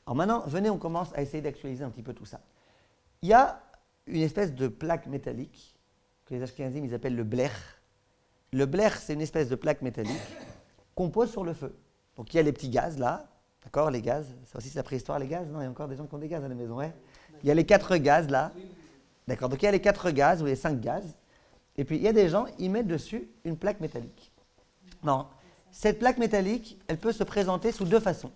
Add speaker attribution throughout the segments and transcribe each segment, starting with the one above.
Speaker 1: Alors maintenant, venez, on commence à essayer d'actualiser un petit peu tout ça. Il y a une espèce de plaque métallique que les Ashkenazim ils appellent le blech. Le blech, c'est une espèce de plaque métallique qu'on pose sur le feu. Donc il y a les petits gaz là, d'accord, les gaz. Ça aussi c'est la préhistoire, les gaz. Non, il y a encore des gens qui ont des gaz à la maison, ouais. Il y a les 4 gaz là, d'accord. Donc il y a les 4 gaz ou les 5 gaz. Et puis il y a des gens, ils mettent dessus une plaque métallique. Non, cette plaque métallique, elle peut se présenter sous 2 façons.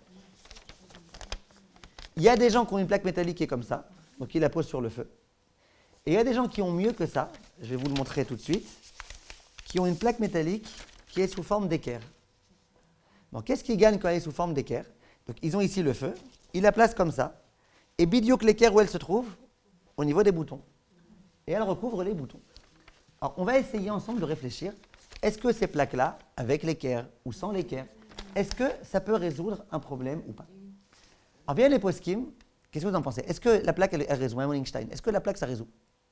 Speaker 1: Il y a des gens qui ont une plaque métallique qui est comme ça, donc ils la posent sur le feu. Et il y a des gens qui ont mieux que ça, je vais vous le montrer tout de suite, qui ont une plaque métallique qui est sous forme d'équerre. Bon, qu'est-ce qu'ils gagnent quand elle est sous forme d'équerre? Donc ils ont ici le feu, ils la placent comme ça, et bidiouk l'équerre où elle se trouve, au niveau des boutons. Et elle recouvre les boutons. Alors on va essayer ensemble de réfléchir, est-ce que ces plaques-là, avec l'équerre ou sans l'équerre, est-ce que ça peut résoudre un problème ou pas? Alors bien les poskim, qu'est-ce que vous en pensez? Est-ce que la plaque, elle résout, hein, Einstein? Est-ce que la plaque, ça résout?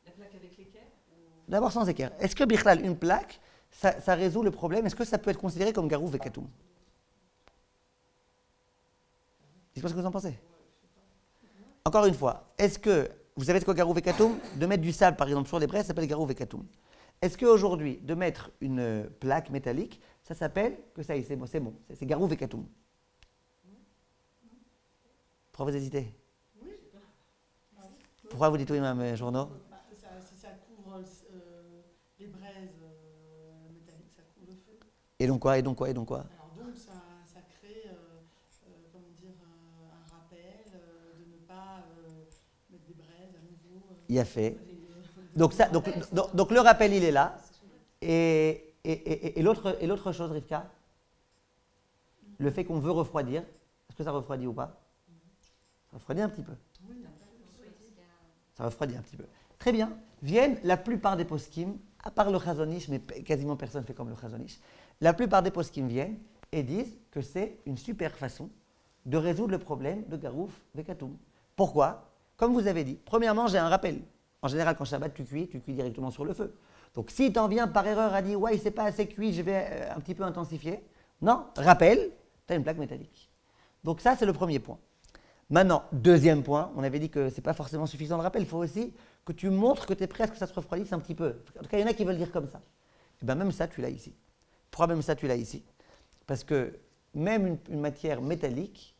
Speaker 2: La plaque avec l'équerre ou...
Speaker 1: D'abord sans équerre. Est-ce que Bichlal, une plaque, ça résout le problème? Est-ce que ça peut être considéré comme Garouf et Katoum? Dites-moi ce que vous en pensez. Encore une fois, est-ce que, vous savez ce qu'est Garouf et Katoum? De mettre du sable, par exemple, sur les braises, ça s'appelle Garouf et Katoum. Est-ce qu'aujourd'hui, de mettre une plaque métallique, ça s'appelle, que ça y est, c'est bon, c'est Garouf et Katoum? Pourquoi vous hésitez?
Speaker 2: Oui.
Speaker 1: Pourquoi vous dites oui, Mme Journeau?
Speaker 2: Si ça couvre les braises métalliques, ça couvre le feu.
Speaker 1: Et donc quoi?
Speaker 2: Alors donc ça crée comment dire, un rappel de ne pas mettre des braises à nouveau.
Speaker 1: Il a fait. Donc le rappel, il est là. Et l'autre chose, Rivka, le fait qu'on veut refroidir, est-ce que ça refroidit ou pas? Ça refroidit un petit peu. Ça refroidit un petit peu. Très bien. Viennent la plupart des poskim, à part le Chazonish, mais quasiment personne ne fait comme le Chazonish, la plupart des poskim viennent et disent que c'est une super façon de résoudre le problème de Garouf Vekatoum. Pourquoi? Comme vous avez dit, premièrement, j'ai un rappel. En général, quand Shabbat, tu cuis directement sur le feu. Donc, si tu en viens par erreur à dire « Ouais, c'est pas assez cuit, je vais un petit peu intensifier », non, rappel, tu as une plaque métallique. Donc ça, c'est le premier point. Maintenant, deuxième point, on avait dit que ce n'est pas forcément suffisant le rappel, il faut aussi que tu montres que tu es prêt à ce que ça se refroidisse un petit peu. En tout cas, il y en a qui veulent dire comme ça. Et bien même ça, tu l'as ici. Pourquoi même ça, tu l'as ici? Parce que même une matière métallique,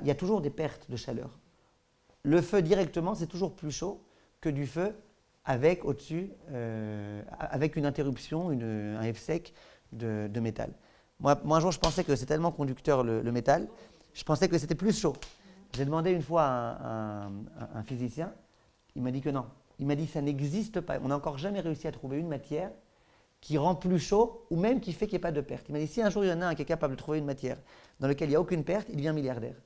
Speaker 1: il y a toujours des pertes de chaleur. Le feu directement, c'est toujours plus chaud que du feu avec au-dessus, avec une interruption, un F sec de métal. Moi, un jour, je pensais que c'est tellement conducteur le métal, je pensais que c'était plus chaud. J'ai demandé une fois à un physicien, il m'a dit que non. Il m'a dit que ça n'existe pas. On n'a encore jamais réussi à trouver une matière qui rend plus chaud ou même qui fait qu'il n'y ait pas de perte. Il m'a dit si un jour il y en a un qui est capable de trouver une matière dans laquelle il n'y a aucune perte, il devient milliardaire.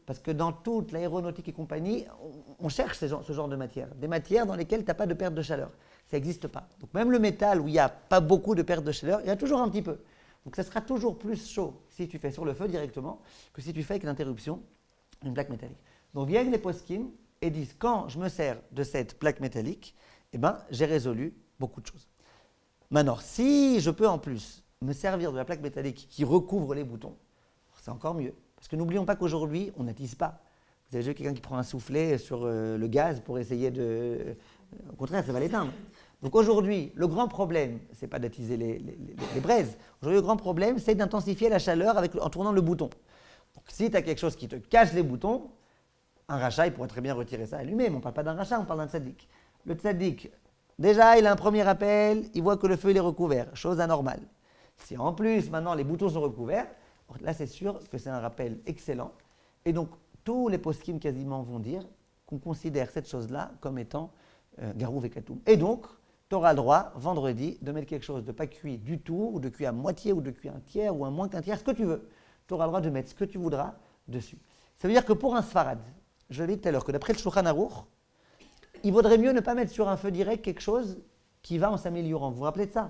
Speaker 1: Parce que dans toute l'aéronautique et compagnie, on cherche ce genre de matière. Des matières dans lesquelles tu n'as pas de perte de chaleur. Ça n'existe pas. Donc même le métal où il n'y a pas beaucoup de perte de chaleur, il y a toujours un petit peu. Donc ça sera toujours plus chaud si tu fais sur le feu directement que si tu fais avec l'interruption d'une plaque métallique. Donc viennent les poskim et disent quand je me sers de cette plaque métallique, eh ben, j'ai résolu beaucoup de choses. Maintenant, si je peux en plus me servir de la plaque métallique qui recouvre les boutons, c'est encore mieux. Parce que n'oublions pas qu'aujourd'hui, on n'attise pas. Vous avez vu quelqu'un qui prend un soufflet sur le gaz pour essayer de... Au contraire, ça va l'éteindre. Donc aujourd'hui, le grand problème, ce n'est pas d'attiser les braises. Aujourd'hui, le grand problème, c'est d'intensifier la chaleur en tournant le bouton. Donc si tu as quelque chose qui te cache les boutons, un rachat, il pourrait très bien retirer ça et allumer. Mais on ne parle pas d'un rachat, on parle d'un tzaddik. Le tzaddik, déjà, il a un premier appel, il voit que le feu il est recouvert, chose anormale. Si en plus, maintenant, les boutons sont recouverts, là, c'est sûr que c'est un rappel excellent. Et donc, tous les poskim quasiment vont dire qu'on considère cette chose-là comme étant Garouf et Katoum. Et donc, tu auras le droit, vendredi, de mettre quelque chose de pas cuit du tout, ou de cuit à moitié, ou de cuit un tiers, ou un moins qu'un tiers, ce que tu veux. Tu auras le droit de mettre ce que tu voudras dessus. Ça veut dire que pour un sfarad, je l'ai dit tout à l'heure, que d'après le Shulchan Aruch, il vaudrait mieux ne pas mettre sur un feu direct quelque chose qui va en s'améliorant. Vous vous rappelez de ça?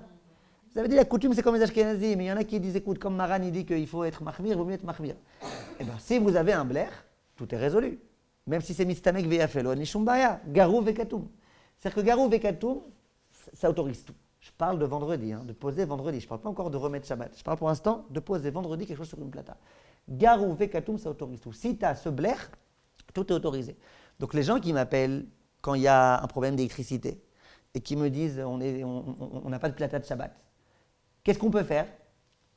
Speaker 1: Vous avez dit la coutume, c'est comme les Ashkenazim, mais il y en a qui disent, écoute, comme Maran, il dit qu'il faut être mahmir, il vaut mieux être mahmir. Eh bien, si vous avez un blair, tout est résolu. Même si c'est mistamek veyafelo, nishumbaya, Garouf et Katoum. C'est-à-dire que Garouf et Katoum, ça autorise tout. Je parle de vendredi, de poser vendredi. Je ne parle pas encore de remettre Shabbat. Je parle pour l'instant de poser vendredi quelque chose sur une plata. Garouf et Katoum, ça autorise tout. Si tu as ce blair, Tout est autorisé. Donc les gens qui m'appellent quand il y a un problème d'électricité et qui me disent on n'a pas de plata de Shabbat, qu'est-ce qu'on peut faire?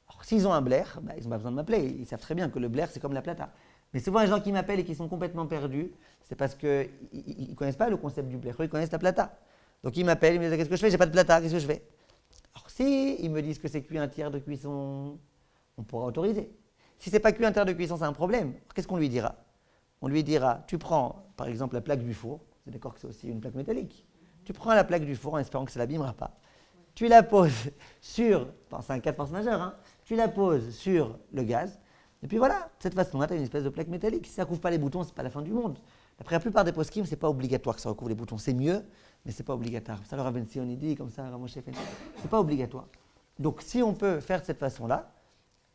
Speaker 1: Alors, s'ils ont un blaire, ils n'ont pas besoin de m'appeler. Ils savent très bien que le blaire, c'est comme la plata. Mais souvent, les gens qui m'appellent et qui sont complètement perdus, c'est parce qu'ils ne connaissent pas le concept du blaire, ils connaissent la plata. Donc ils m'appellent, ils me disent qu'est-ce que je fais? J'ai pas de plata, qu'est-ce que je fais? Alors si ils me disent que c'est cuit un tiers de cuisson, on pourra autoriser. Si c'est pas cuit un tiers de cuisson, c'est un problème. Qu'est-ce qu'on lui dira? On lui dira, tu prends par exemple la plaque du four, c'est d'accord que c'est aussi une plaque métallique. Tu prends la plaque du four en espérant que ça ne l'abîmera pas. Tu la poses sur, c'est un cas de force majeure, hein, tu la poses sur le gaz, et puis voilà, de cette façon-là, tu as une espèce de plaque métallique. Si ça ne couvre pas les boutons, ce n'est pas la fin du monde. Après, la plupart des poskim, ce n'est pas obligatoire que ça recouvre les boutons. C'est mieux, mais ce n'est pas obligatoire. Ça, le Rav Ben Sion, il dit, comme ça, Rav Moshe fait. Ce n'est pas obligatoire. Donc, si on peut faire de cette façon-là,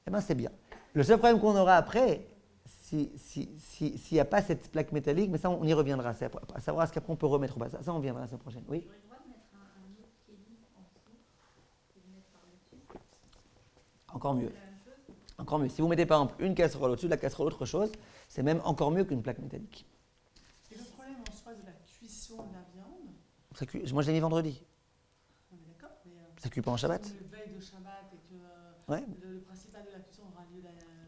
Speaker 1: eh ben, c'est bien. Le seul problème qu'on aura après, s'il n'y a pas cette plaque métallique, mais ça, on y reviendra, à savoir ce qu'après on peut remettre ou pas. Ça, on viendra la semaine prochaine. Oui.
Speaker 3: J'aurais le droit de mettre un autre kéli en dessous et de mettre par-dessus.
Speaker 1: Encore mieux.
Speaker 3: C'est la même chose.
Speaker 1: Encore mieux. Si vous mettez par exemple une casserole au-dessus de la casserole autre chose, c'est même encore mieux qu'une plaque métallique.
Speaker 2: Et le problème en soi de la cuisson de la viande,
Speaker 1: Ça cuit. Moi, je l'ai mis vendredi.
Speaker 2: on est d'accord, mais
Speaker 1: Ça cuit pas en Shabbat.
Speaker 2: si on est veille de Shabbat et que
Speaker 1: Ouais.
Speaker 2: le principal de la cuisson aura lieu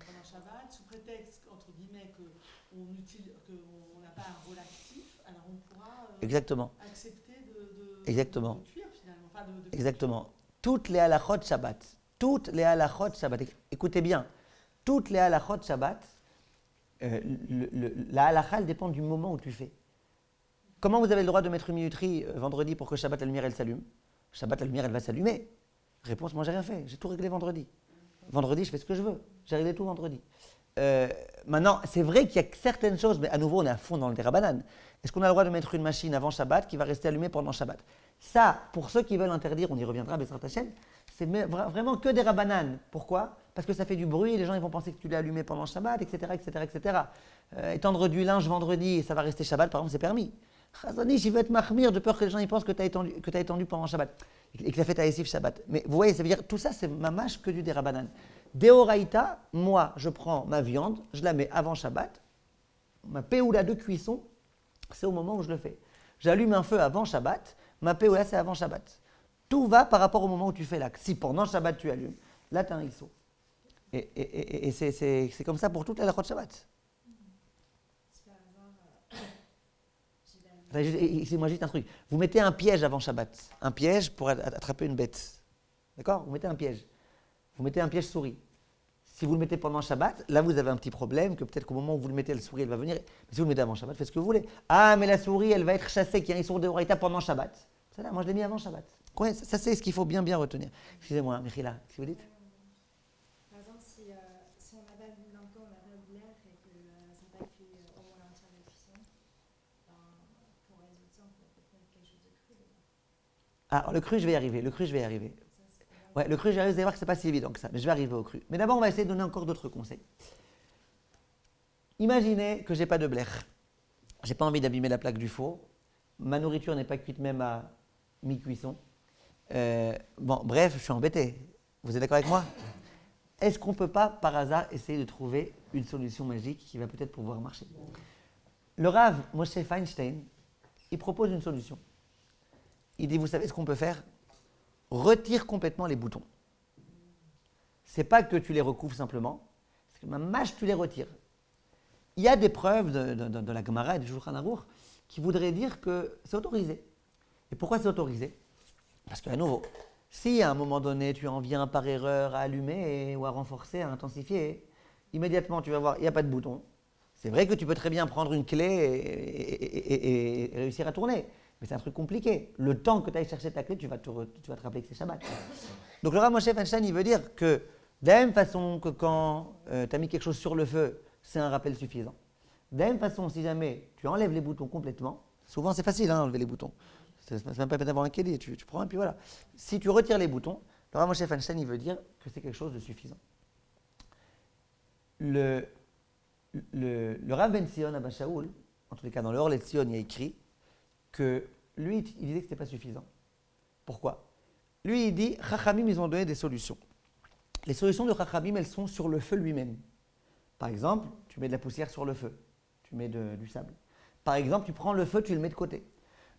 Speaker 2: pendant Shabbat, sous prétexte, entre guillemets, qu'on n'a pas un rôle actif, alors on pourra
Speaker 1: Exactement.
Speaker 2: accepter
Speaker 1: Exactement.
Speaker 2: de cuire finalement. Enfin,
Speaker 1: Exactement. Toutes les halachot Shabbat. Toutes les halachot Shabbat. Écoutez bien. Toutes les halachot Shabbat, la halacha, elle dépend du moment où tu fais. Comment vous avez le droit de mettre une minuterie vendredi pour que Shabbat, la lumière, elle s'allume? Shabbat, la lumière, elle va s'allumer. Réponse, moi, j'ai rien fait. J'ai tout réglé vendredi. Vendredi, je fais ce que je veux. J'ai réglé tout vendredi. Maintenant, c'est vrai qu'il y a certaines choses, mais à nouveau, on est à fond dans le dérabanan. Est-ce qu'on a le droit de mettre une machine avant Shabbat qui va rester allumée pendant Shabbat? Ça, pour ceux qui veulent interdire, on y reviendra, Bessrat Hashem, c'est vraiment que des rabanan. Pourquoi? Parce que ça fait du bruit, les gens ils vont penser que tu l'as allumé pendant Shabbat, etc. etc., etc. Étendre du linge vendredi et ça va rester Shabbat, par exemple, c'est permis. Chazanish, il veut être mahmir de peur que les gens ils pensent que tu as étendu pendant Shabbat et que tu as fait ta Esif Shabbat. Mais vous voyez, ça veut dire tout ça, c'est mamash que du dérabanan. Deoraita, moi, je prends ma viande, je la mets avant Shabbat. Ma péoula de cuisson, c'est au moment où je le fais. J'allume un feu avant Shabbat, ma péoula, c'est avant Shabbat. Tout va par rapport au moment où tu fais l'acte. Si pendant Shabbat tu allumes, là tu as un ISO. Et c'est comme ça pour toute la halachot Shabbat. Moi, juste un truc. Vous mettez un piège avant Shabbat. Un piège pour attraper une bête. D'accord? Vous mettez un piège. Vous mettez un piège souris. Si vous le mettez pendant Shabbat, là vous avez un petit problème, que peut-être qu'au moment où vous le mettez, la souris elle va venir. Mais si vous le mettez avant Shabbat, faites ce que vous voulez. Ah, mais la souris elle va être chassée, qu'il y a un issour de Horaïta pendant Shabbat. Ça là, moi je l'ai mis avant Shabbat. Ouais, ça c'est ce qu'il faut bien retenir. Excusez-moi, Michila, qu'est-ce que vous dites?
Speaker 3: Par exemple, si on avale un peu, on avale l'air et que ça n'a pas cuit au moins la moitié de la cuisson, pour résoudre ça, on peut peut-être mettre quelque chose de cru dedans.
Speaker 1: Ah, le cru, je vais y arriver. Ouais, le cru, vous allez voir que c'est pas si évident que ça, mais je vais arriver au cru. Mais d'abord, on va essayer de donner encore d'autres conseils. Imaginez que j'ai pas de blaire. J'ai pas envie d'abîmer la plaque du four. Ma nourriture n'est pas cuite même à mi-cuisson. Bref, je suis embêté. Vous êtes d'accord avec moi? Est-ce qu'on peut pas, par hasard, essayer de trouver une solution magique qui va peut-être pouvoir marcher? Le Rav Moshe Feinstein, il propose une solution. Il dit, vous savez ce qu'on peut faire? Retire complètement les boutons. C'est pas que tu les recouvres simplement, c'est que ma mâche, tu les retires. Il y a des preuves de la Gemara et du Shulchan Aruch qui voudraient dire que c'est autorisé. Et pourquoi c'est autorisé? Parce qu'à nouveau, si à un moment donné tu en viens par erreur à allumer ou à renforcer, à intensifier, immédiatement tu vas voir, il n'y a pas de bouton. C'est vrai que tu peux très bien prendre une clé et réussir à tourner. Mais c'est un truc compliqué. Le temps que tu ailles chercher ta clé, tu vas te rappeler que c'est Shabbat. Donc le Rav Moshe Feinstein, il veut dire que de la même façon que quand tu as mis quelque chose sur le feu, c'est un rappel suffisant. De la même façon, si jamais tu enlèves les boutons complètement, souvent c'est facile enlever les boutons. C'est même pas d'avoir un kéli, tu prends et puis voilà. Si tu retires les boutons, le Rav Moshe Feinstein, il veut dire que c'est quelque chose de suffisant. Le Rav Ben Sion Abba Shaul, en tous les cas dans le Or Letzion, il y a écrit que lui, il disait que ce n'était pas suffisant. Pourquoi? Lui, il dit, Chachamim, ils ont donné des solutions. Les solutions de Chachamim, elles sont sur le feu lui-même. Par exemple, tu mets de la poussière sur le feu. tu mets du sable. Par exemple, tu prends le feu, tu le mets de côté.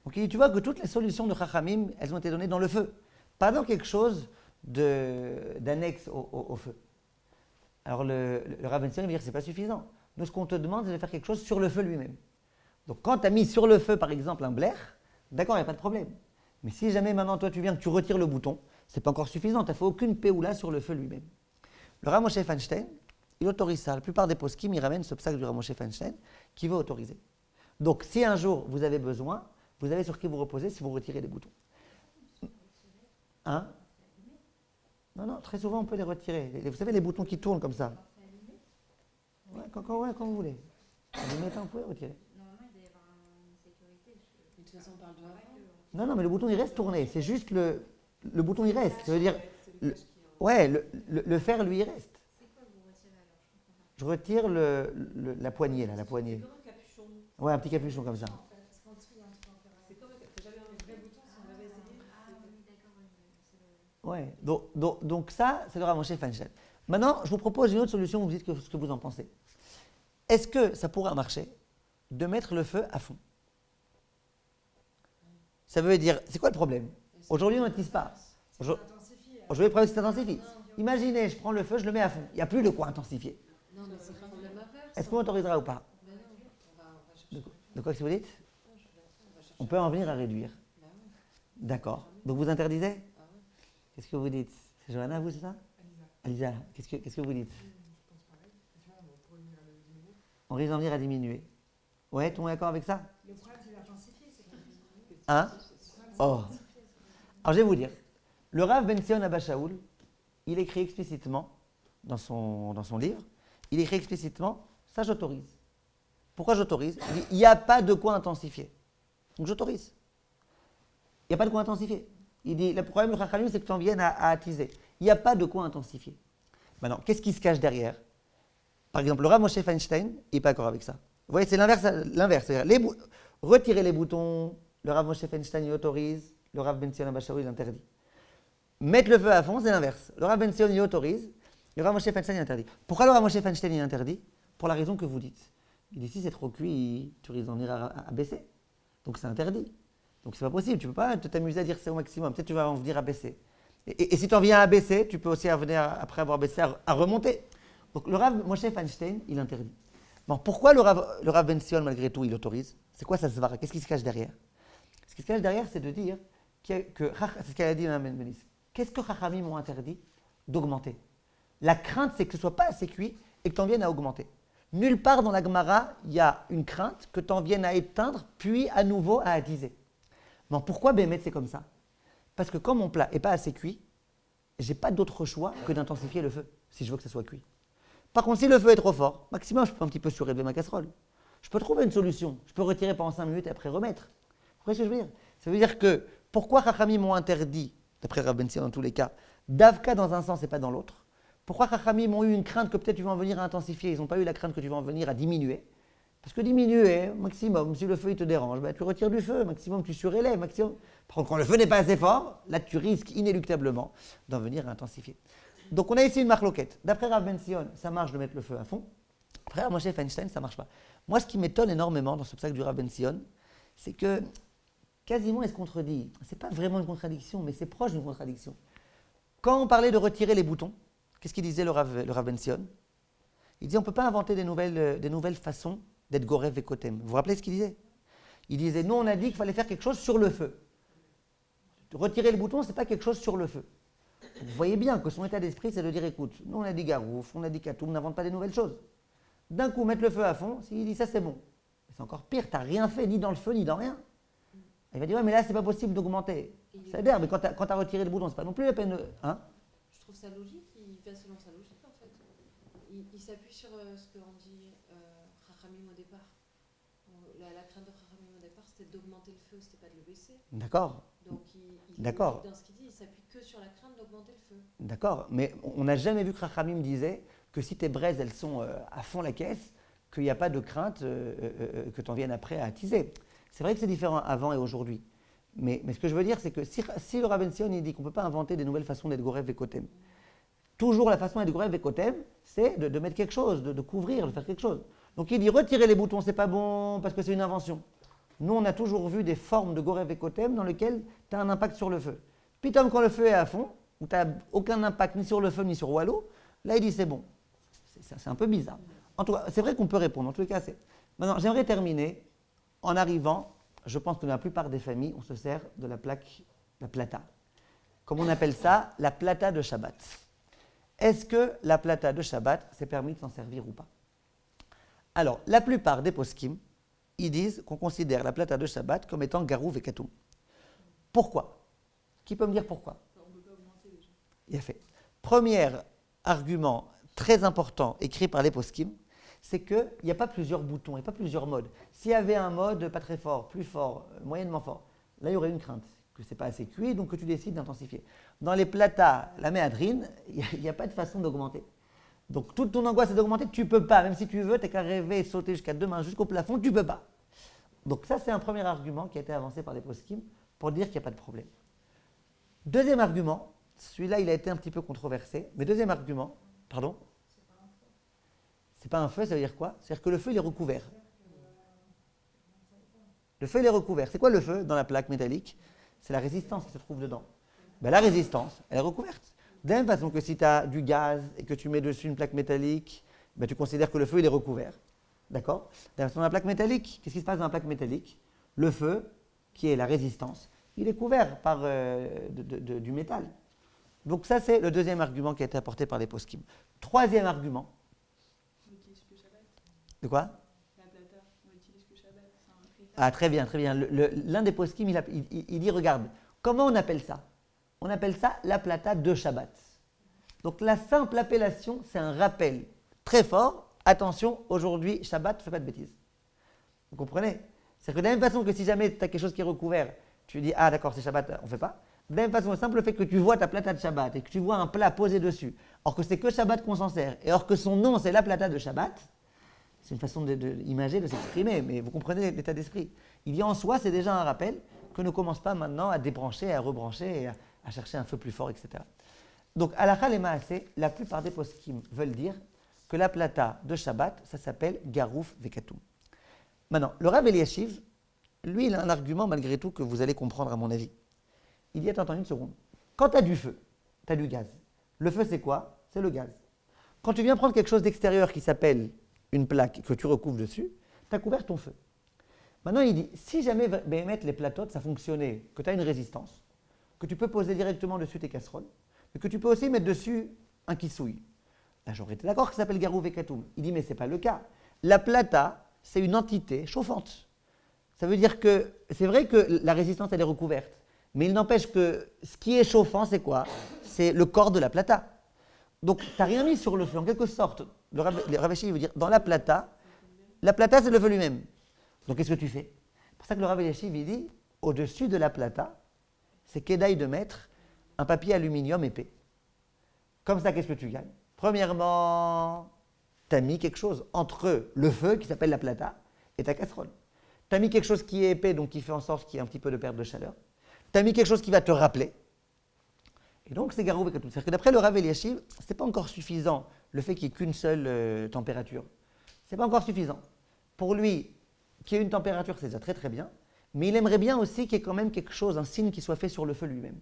Speaker 1: Donc il dit, tu vois que toutes les solutions de Chachamim, elles ont été données dans le feu, pas dans quelque chose d'annexe au feu. Alors le Rav Ben Sion va dire que ce n'est pas suffisant. Nous, ce qu'on te demande, c'est de faire quelque chose sur le feu lui-même. Donc quand tu as mis sur le feu, par exemple, un blair, d'accord, il n'y a pas de problème. Mais si jamais maintenant, toi, tu viens, que tu retires le bouton, ce n'est pas encore suffisant. Tu n'as fait aucune péoula sur le feu lui-même. Le Rav Moshe Feinstein, il autorise ça. La plupart des poskim, ils ramènent ce psaque du Rav Moshe Feinstein qui veut autoriser. Donc si un jour, vous avez besoin, vous avez sur qui vous reposer si vous retirez les boutons. Hein? Non, très souvent, on peut les retirer. Vous savez, les boutons qui tournent comme ça. Ouais, quand vous voulez. Vous pouvez retirer.
Speaker 3: Normalement, il doit y avoir une sécurité.
Speaker 2: De toute façon, on parle de
Speaker 1: Non, mais le bouton, il reste tourné. C'est juste le bouton, il reste. Ça veut dire, le fer, lui, il reste.
Speaker 3: C'est quoi vous retirez alors?
Speaker 1: Je retire la poignée, là, la poignée.
Speaker 2: C'est comme un capuchon.
Speaker 1: Ouais, un petit capuchon comme ça.
Speaker 3: Parce qu'en dessous, il y a un truc en
Speaker 2: C'est comme j'avais un vrai bouton, si on l'avait essayé.
Speaker 3: Ah oui, d'accord, oui, c'est le...
Speaker 1: Ouais, donc ça, c'est le Rav Moshe Feinstein. Maintenant, je vous propose une autre solution, vous me dites ce que vous en pensez. Est-ce que ça pourrait marcher de mettre le feu à fond? Ça veut dire, c'est quoi le problème? Aujourd'hui, on n'utilise pas. Aujourd'hui, le problème, c'est d'intensifie. Imaginez, je prends le feu, je le mets à fond. Il n'y a plus de quoi intensifier.
Speaker 2: Non, mais c'est un problème inverse.
Speaker 1: Est-ce qu'on autorisera ou pas?
Speaker 2: Ben non, on va chercher.
Speaker 1: De quoi que vous dites?
Speaker 2: On va chercher.
Speaker 1: On peut en venir à réduire.
Speaker 2: Ben oui.
Speaker 1: D'accord. Donc vous interdisez?
Speaker 2: Ah ouais.
Speaker 1: Qu'est-ce que vous dites? C'est Johanna, vous, c'est ça? Alisa, qu'est-ce que vous dites? On risque d'en venir à diminuer. Ouais, tout le monde est d'accord avec ça?
Speaker 3: Le problème, c'est d'intensifier, c'est pas diminuer.
Speaker 1: Hein? Oh. Alors je vais vous dire. Le Rav Ben Sion Abba Shaul, il écrit explicitement dans son livre, il écrit explicitement, ça j'autorise. Pourquoi j'autorise? Il dit, il n'y a pas de quoi intensifier. Donc j'autorise. Il n'y a pas de quoi intensifier. Il dit, le problème du Chachamim, c'est que tu en viennes à attiser. Il n'y a pas de quoi intensifier. Maintenant, qu'est-ce qui se cache derrière? Par exemple, le Rav Moshe Feinstein, il n'est pas d'accord avec ça. Vous voyez, c'est l'inverse. C'est-à-dire, retirer les boutons, le Rav Moshe Feinstein, il autorise, le Rav Ben Sion Abba Shaul, il interdit. Mettre le feu à fond, c'est l'inverse. Le Rav Ben Sion, il autorise, le Rav Moshe Feinstein, il interdit. Pourquoi le Rav Moshe Feinstein, il interdit? Pour la raison que vous dites. Il dit, si c'est trop cuit, tu risques d'en venir à baisser. Donc c'est interdit. Donc c'est pas possible, tu ne peux pas t'amuser à dire c'est au maximum. Peut-être tu vas en venir à baisser. Et si tu en viens à baisser, tu peux aussi en venir, après avoir baissé, à remonter. Donc le Rav Moshe Feinstein, il interdit. Bon, pourquoi le Rav Ben Sion, malgré tout, il autorise? C'est quoi ça se vara? Qu'est-ce qui se cache derrière? Ce qui se cache derrière, c'est de dire c'est ce qu'elle a dit Mme Benis. Qu'est-ce que Chachamim m'ont interdit? D'augmenter. La crainte, c'est que ce ne soit pas assez cuit et que tu en viennes à augmenter. Nulle part dans la Gemara, il y a une crainte que tu en viennes à éteindre, puis à nouveau à attiser. Bon, pourquoi Bémet c'est comme ça? Parce que quand mon plat n'est pas assez cuit, je n'ai pas d'autre choix que d'intensifier le feu, si je veux que ça soit cuit. Par contre, si le feu est trop fort, maximum, je peux un petit peu surélever ma casserole. Je peux trouver une solution. Je peux retirer pendant 5 minutes et après remettre. Vous voyez ce que je veux dire? Ça veut dire que, pourquoi Chachamim m'ont interdit, d'après Rav Ben Sion dans tous les cas, d'Avka dans un sens et pas dans l'autre? Pourquoi Chachamim ont eu une crainte que peut-être tu vas en venir à intensifier? Ils n'ont pas eu la crainte que tu vas en venir à diminuer. Parce que diminuer, maximum, si le feu il te dérange, ben, tu retires du feu, maximum tu surélèves, maximum. Par contre, quand le feu n'est pas assez fort, là tu risques inéluctablement d'en venir à intensifier. Donc on a ici une marloquette. D'après Rav Ben Sion, ça marche de mettre le feu à fond. Après Rav Moshe Feinstein, ça ne marche pas. Moi, ce qui m'étonne énormément dans ce psaque du Rav Ben Sion, c'est que quasiment il se contredit. Ce n'est pas vraiment une contradiction, mais c'est proche d'une contradiction. Quand on parlait de retirer les boutons, qu'est-ce qu'il disait le Rav Ben Sion? Il disait on ne peut pas inventer des nouvelles façons d'être Gorev et Kotem. Vous vous rappelez ce qu'il disait? Il disait, nous on a dit qu'il fallait faire quelque chose sur le feu. Retirer le bouton, ce n'est pas quelque chose sur le feu. Vous voyez bien que son état d'esprit, c'est de dire, écoute, nous on a dit Garouf, on a dit Katoum, on n'invente pas des nouvelles choses. D'un coup, mettre le feu à fond, s'il dit ça c'est bon. C'est encore pire, tu n'as rien fait, ni dans le feu, ni dans rien. Il va dire, ouais, mais là c'est pas possible d'augmenter. C'est-à-dire, mais quand tu as retiré le bouton, c'est pas non plus la peine de... Hein?
Speaker 2: Je trouve ça logique, il fait selon sa logique en fait. Il s'appuie sur ce que on dit Chachamim au départ. La crainte de Chachamim au départ, c'était d'augmenter le feu, c'était pas de le baisser.
Speaker 1: D'accord.
Speaker 2: Donc
Speaker 1: D'accord.
Speaker 2: dans ce qu'il dit, il s'appuie que sur la crainte d'augmenter le feu.
Speaker 1: D'accord, mais on n'a jamais vu que Chachamim disait que si tes braises, elles sont à fond la caisse, qu'il n'y a pas de crainte que tu en viennes après à attiser. C'est vrai que c'est différent avant et aujourd'hui. Mais ce que je veux dire, c'est que si le Rav Ben Sion il dit qu'on ne peut pas inventer des nouvelles façons d'être Gorev et Kotem, toujours la façon d'être Gorev et Kotem, c'est de mettre quelque chose, de couvrir, de faire quelque chose. Donc il dit retirer les boutons, c'est pas bon parce que c'est une invention. Nous, on a toujours vu des formes de Gorev et Kotem dans lesquelles tu as un impact sur le feu. Puis, quand le feu est à fond, où tu n'as aucun impact ni sur le feu ni sur Wallo, là, il dit c'est bon. C'est un peu bizarre. En tout cas, c'est vrai qu'on peut répondre. En tout cas, c'est. Maintenant, j'aimerais terminer en arrivant. Je pense que dans la plupart des familles, on se sert de la plaque, la plata. Comme on appelle ça, la plata de Shabbat. Est-ce que la plata de Shabbat, c'est permis de s'en servir ou pas? Alors, la plupart des poskim, ils disent qu'on considère la plata de Shabbat comme étant garouv et katoum. Pourquoi? Qui peut me dire pourquoi?
Speaker 4: On ne peut pas augmenter déjà.
Speaker 1: Il a fait. Premier argument très important écrit par les poskim, c'est qu'il n'y a pas plusieurs boutons, il n'y a pas plusieurs modes. S'il y avait un mode pas très fort, plus fort, moyennement fort, là il y aurait une crainte, que ce n'est pas assez cuit, donc que tu décides d'intensifier. Dans les platas, la méadrine, il n'y a pas de façon d'augmenter. Donc toute ton angoisse est d'augmenter, tu ne peux pas, même si tu veux, tu n'as qu'à rêver et sauter jusqu'à deux mains jusqu'au plafond, tu ne peux pas. Donc ça c'est un premier argument qui a été avancé par les poskim pour dire qu'il n'y a pas de problème. Deuxième argument, celui-là il a été un petit peu controversé, mais deuxième argument, pardon? C'est pas un feu, ça veut dire quoi? C'est-à-dire que le feu il est recouvert. Le feu il est recouvert. C'est quoi le feu dans la plaque métallique? C'est la résistance qui se trouve dedans. Ben, la résistance, elle est recouverte. De la même façon que si tu as du gaz et que tu mets dessus une plaque métallique, ben, tu considères que le feu il est recouvert. D'accord? De la façon, dans la plaque métallique, qu'est-ce qui se passe dans la plaque métallique? Le feu, qui est la résistance, il est couvert par du métal. Donc ça c'est le deuxième argument qui a été apporté par les poskim. Troisième argument.
Speaker 4: On n'utilise que Shabbat.
Speaker 1: De quoi?
Speaker 4: La plata, on n'utilise que Shabbat. C'est un critère.
Speaker 1: Ah, très bien, très bien. L'un des poskim, il dit, regarde, comment on appelle ça? On appelle ça la plata de Shabbat. Donc la simple appellation, c'est un rappel très fort. Attention, aujourd'hui, Shabbat, ne fais pas de bêtises. Vous comprenez? C'est-à-dire que de la même façon que si jamais tu as quelque chose qui est recouvert, tu dis, ah d'accord, c'est Shabbat, on ne fait pas. De la même façon, le simple fait que tu vois ta plata de Shabbat et que tu vois un plat posé dessus, or que c'est que Shabbat qu'on s'en sert, et or que son nom, c'est la plata de Shabbat, c'est une façon imagée de s'exprimer, mais vous comprenez l'état d'esprit. Il dit en soi, c'est déjà un rappel que ne commence pas maintenant à débrancher, à rebrancher, et à chercher un feu plus fort, etc. Donc, à la Khalema assez, la plupart des poskim veulent dire que la plata de Shabbat, ça s'appelle Garouf Vekatum. Maintenant, le Rav Eliashiv, lui, il a un argument malgré tout que vous allez comprendre à mon avis. Il dit, attends une seconde. Quand tu as du feu, tu as du gaz. Le feu, c'est quoi? C'est le gaz. Quand tu viens prendre quelque chose d'extérieur qui s'appelle une plaque que tu recouvres dessus, tu as couvert ton feu. Maintenant, il dit, si jamais les plateaux, ça fonctionnait, que tu as une résistance, que tu peux poser directement dessus tes casseroles, mais que tu peux aussi mettre dessus un kissouille. Là, j'aurais été d'accord que ça s'appelle Garou Vekatum. Il dit, mais ce n'est pas le cas. La plata, c'est une entité chauffante. Ça veut dire que c'est vrai que la résistance, elle est recouverte. Mais il n'empêche que ce qui est chauffant, c'est quoi? C'est le corps de la plata. Donc, tu n'as rien mis sur le feu. En quelque sorte, le Rav Eliashiv veut dire, dans la plata, c'est le feu lui-même. Donc, qu'est-ce que tu fais? C'est pour ça que le Rav Eliashiv, il dit, au-dessus de la plata, c'est qu'édaille de mettre un papier aluminium épais. Comme ça, qu'est-ce que tu gagnes? Premièrement, tu as mis quelque chose entre le feu, qui s'appelle la plata, et ta casserole. Tu as mis quelque chose qui est épais, donc qui fait en sorte qu'il y ait un petit peu de perte de chaleur. Tu as mis quelque chose qui va te rappeler. Et donc, c'est Garou Vekatum. C'est-à-dire que d'après le Rav Eliashiv, ce n'est pas encore suffisant le fait qu'il n'y ait qu'une seule température. Ce n'est pas encore suffisant. Pour lui, qu'il y ait une température, c'est déjà très très bien. Mais il aimerait bien aussi qu'il y ait quand même quelque chose, un signe qui soit fait sur le feu lui-même.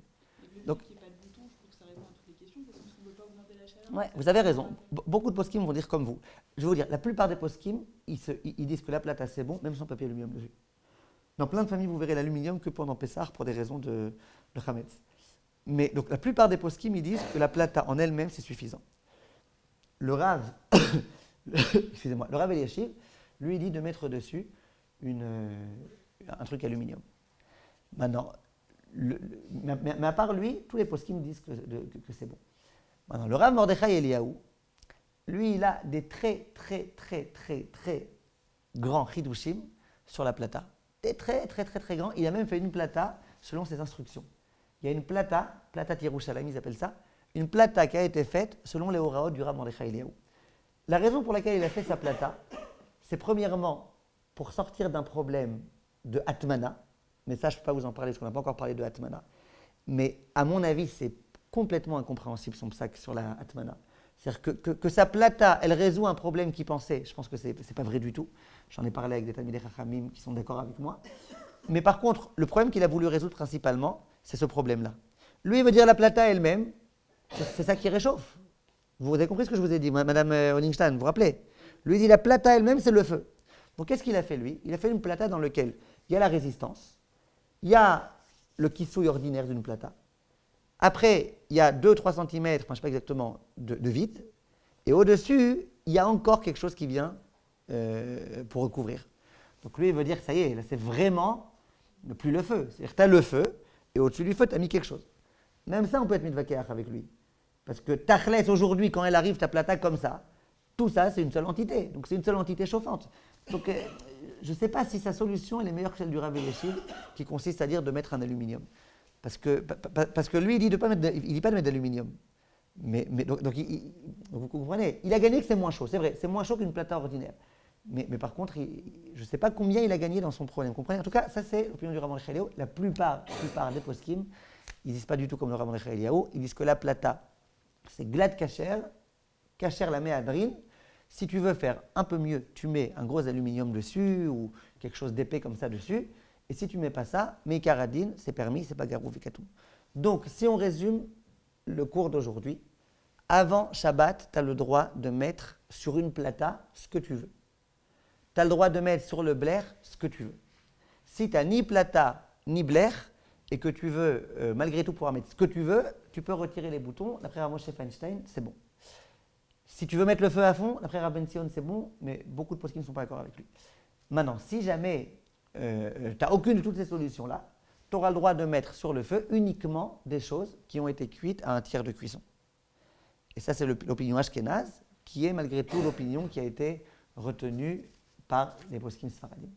Speaker 4: Donc, qu'il n'y ait pas de bouton, je trouve que ça répond à toutes les questions, parce qu'on ne peut pas augmenter la chaleur.
Speaker 1: Ouais, vous avez raison. Beaucoup de poskim vont dire comme vous. Je vais vous dire, la plupart des poskim, ils disent que la plata c'est bon, même sans papier aluminium dessus. Dans plein de familles, vous verrez l'aluminium que pendant Pessah pour des raisons de Hametz. Mais donc la plupart des poskim, ils disent que la plata en elle-même c'est suffisant. Le Rav, excusez-moi, le Rav Eliashiv, lui, il dit de mettre dessus un truc aluminium. Maintenant, mais à part lui, tous les poskim disent que c'est bon. Maintenant, le Rav Mordechai Eliyahu, lui, il a des très grands chidushim sur la plata. Des très grands. Il a même fait une plata selon ses instructions. Il y a une plata Yerushalayim, ils appellent ça, une plata qui a été faite selon les oraot du Rav Mordechai Eliyahu. La raison pour laquelle il a fait sa plata, c'est premièrement pour sortir d'un problème de Atmana, mais ça je ne peux pas vous en parler parce qu'on n'a pas encore parlé de Atmana, mais à mon avis c'est complètement incompréhensible son psaque sur la Atmana. C'est-à-dire que sa plata, elle résout un problème qu'il pensait. Je pense que c'est pas vrai du tout. J'en ai parlé avec des Talmidei Chachamim qui sont d'accord avec moi. Mais par contre, le problème qu'il a voulu résoudre principalement, c'est ce problème-là. Lui, il veut dire la plata elle-même, c'est ça qui réchauffe. Vous avez compris ce que je vous ai dit, Madame Honingstein, vous vous rappelez? Lui, il dit la plata elle-même, c'est le feu. Donc, qu'est-ce qu'il a fait, lui? Il a fait une plata dans laquelle il y a la résistance, il y a le kissouille ordinaire d'une plata. Après, il y a 2-3 cm, je ne sais pas exactement, de vide. Et au-dessus, il y a encore quelque chose qui vient pour recouvrir. Donc, lui, il veut dire que ça y est, là, c'est vraiment plus le feu. C'est-à-dire que tu as le feu, et au-dessus du feu, tu as mis quelque chose. Même ça, on peut être mitvakeach avec lui. Parce que Tachlès, aujourd'hui, quand elle arrive, ta plata comme ça, tout ça, c'est une seule entité. Donc, c'est une seule entité chauffante. Donc, je ne sais pas si sa solution elle est meilleure que celle du Rav Elyashiv, qui consiste à dire de mettre un aluminium. Parce que lui, il dit, pas de mettre d'aluminium. Donc, vous comprenez, il a gagné que c'est moins chaud. C'est vrai, c'est moins chaud qu'une plata ordinaire. Mais par contre, je ne sais pas combien il a gagné dans son problème. Vous comprenez? En tout cas, ça, c'est l'opinion du Rav Mordechai Eliyahu. La plupart des poskim, ils ne disent pas du tout comme le Rav Mordechai Eliyahu. Ils disent que la plata, c'est glad kasher, kasher la méadrine. Si tu veux faire un peu mieux, tu mets un gros aluminium dessus ou quelque chose d'épais comme ça dessus. Et si tu ne mets pas ça, Meikaradine, c'est permis, c'est pas garou vikatou. Donc, si on résume le cours d'aujourd'hui, avant Shabbat, tu as le droit de mettre sur une plata ce que tu veux. Tu as le droit de mettre sur le blair ce que tu veux. Si tu n'as ni plata ni blair et que tu veux malgré tout pouvoir mettre ce que tu veux, tu peux retirer les boutons. D'après Rav Moshe Feinstein, c'est bon. Si tu veux mettre le feu à fond, d'après Rav Ben Sion, c'est bon, mais beaucoup de poskim ne sont pas d'accord avec lui. Maintenant, si jamais tu n'as aucune de toutes ces solutions-là, tu auras le droit de mettre sur le feu uniquement des choses qui ont été cuites à un tiers de cuisson. Et ça, c'est l'opinion ashkénaze, qui est malgré tout l'opinion qui a été retenue par les poskim sfaradim.